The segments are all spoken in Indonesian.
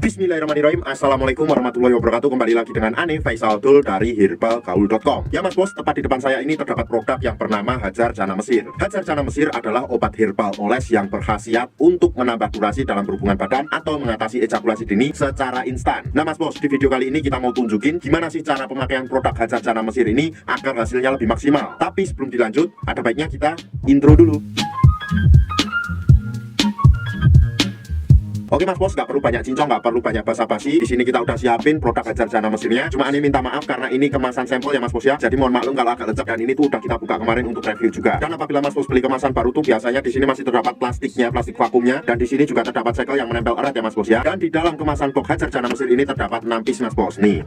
Bismillahirrahmanirrahim. Assalamualaikum warahmatullahi wabarakatuh. Kembali lagi dengan Ane Faisal Abdul dari herbalgaul.com. Ya mas bos, tepat di depan saya ini terdapat produk yang bernama Hajar Jana Mesir. Hajar Jana Mesir adalah obat herbal oles yang berkhasiat untuk menambah durasi dalam berhubungan badan atau mengatasi ejakulasi dini secara instan. Nah mas bos, di video kali ini kita mau tunjukin gimana sih cara pemakaian produk Hajar Jana Mesir ini agar hasilnya lebih maksimal. Tapi sebelum dilanjut, ada baiknya kita intro dulu. Oke mas bos, nggak perlu banyak cincong, nggak perlu banyak basa-basi. Di sini kita udah siapin produk Hajar Jana Mesirnya. Cuma ini minta maaf karena ini kemasan sampel ya mas bos ya. Jadi mohon maklum kalau agak lecek, dan ini tuh udah kita buka kemarin untuk review juga. Dan apabila mas bos beli kemasan baru tuh biasanya di sini masih terdapat plastiknya, plastik vakumnya. Dan di sini juga terdapat segel yang menempel erat ya mas bos ya. Dan di dalam kemasan box Hajar Jana Mesir ini terdapat 6 piece mas bos nih.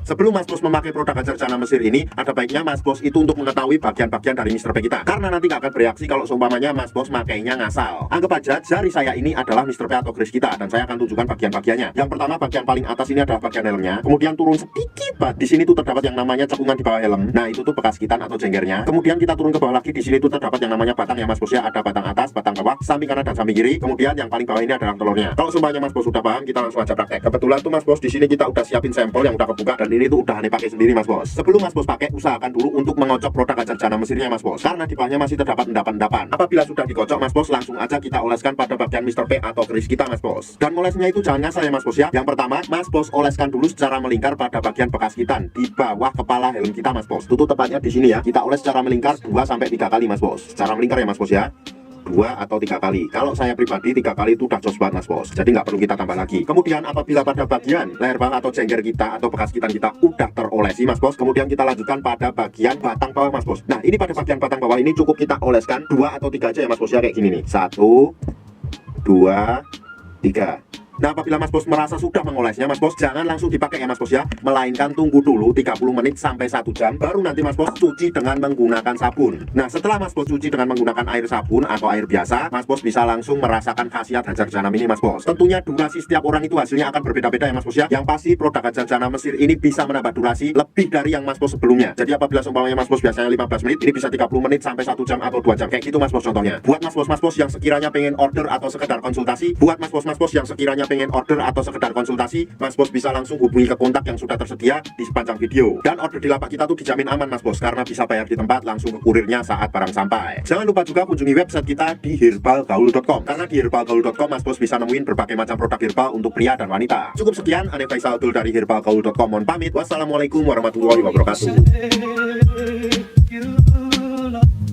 Sebelum mas bos memakai produk Hajar Jana Mesir ini, ada baiknya mas bos itu untuk mengetahui bagian-bagian dari Mr. P kita. Karena nanti nggak akan bereaksi kalau seumpamanya mas bos makainya ngasal. Anggap aja jari saya ini adalah Mr. P atau kris kita, dan saya akan tunjukkan bagian-bagiannya. Yang pertama, bagian paling atas ini adalah bagian helmnya. Kemudian turun sedikit banget. Di sini tuh terdapat yang namanya cekungan di bawah helm. Nah itu tuh bekas kitan atau jenggernya. Kemudian kita turun ke bawah lagi, di sini tuh terdapat yang namanya batang ya mas bos ya. Ada batang atas, batang bawah, samping kanan dan samping kiri. Kemudian yang paling bawah ini adalah telurnya. Kalau seumpamanya mas bos sudah paham, kita langsung aja praktek. Kebetulan tuh mas bos di sini kita udah siapin sampel yang udah kebuka, dan ini tuh udah aneh pakai sendiri mas bos. Sebelum mas bos pakai, usahakan dulu untuk mengocok produk Hajar Jana Mesirnya mas bos, karena di bawahnya masih terdapat endapan-endapan. Apabila sudah dikocok mas bos, langsung aja kita oleskan pada bagian Mr. P atau keris kita mas bos. Dan olesnya itu jangan ngasal ya mas bos ya. Yang pertama, mas bos oleskan dulu secara melingkar pada bagian bekas kitan di bawah kepala helm kita mas bos. Itu tepatnya di sini ya. Kita oles secara melingkar 2-3 kali mas bos. Secara melingkar ya mas bos ya. 2 atau 3 kali. Kalau saya pribadi 3 kali itu udah jos banget mas bos. Jadi nggak perlu kita tambah lagi. Kemudian apabila pada bagian leher bawah atau jengger kita atau bekas kitan kita udah terolesi mas bos, kemudian kita lanjutkan pada bagian batang bawah mas bos. Nah ini pada bagian batang bawah ini cukup kita oleskan 2 atau 3 aja ya mas bos ya, kayak gini nih. 1, 2, 3. Nah apabila mas bos merasa sudah mengolesnya mas bos, jangan langsung dipakai ya mas bos ya, melainkan tunggu dulu 30 menit sampai 1 jam, baru nanti mas bos cuci dengan menggunakan sabun. Nah setelah mas bos cuci dengan menggunakan air sabun atau air biasa, mas bos bisa langsung merasakan khasiat Hajar Jana ini mas bos. Tentunya durasi setiap orang itu hasilnya akan berbeda-beda ya mas bos ya. Yang pasti produk Hajar Jana Mesir ini bisa menambah durasi lebih dari yang mas bos sebelumnya. Jadi apabila seumpamanya mas bos biasanya 15 menit, ini bisa 30 menit sampai 1 jam atau 2 jam, kayak gitu mas bos contohnya. Buat mas bos yang sekiranya pengen order atau sekedar konsultasi, buat mas bos yang sekiranya pengen order atau sekedar konsultasi, mas bos bisa langsung hubungi ke kontak yang sudah tersedia di sepanjang video. Dan order di lapak kita tuh dijamin aman mas bos, karena bisa bayar di tempat langsung ke kurirnya saat barang sampai. Jangan lupa juga kunjungi website kita di herbalgaul.com, karena di herbalgaul.com mas bos bisa nemuin berbagai macam produk herbal untuk pria dan wanita. Cukup sekian, Ane Faisal Abdul dari herbalgaul.com. Mohon pamit. Wassalamualaikum warahmatullahi wabarakatuh.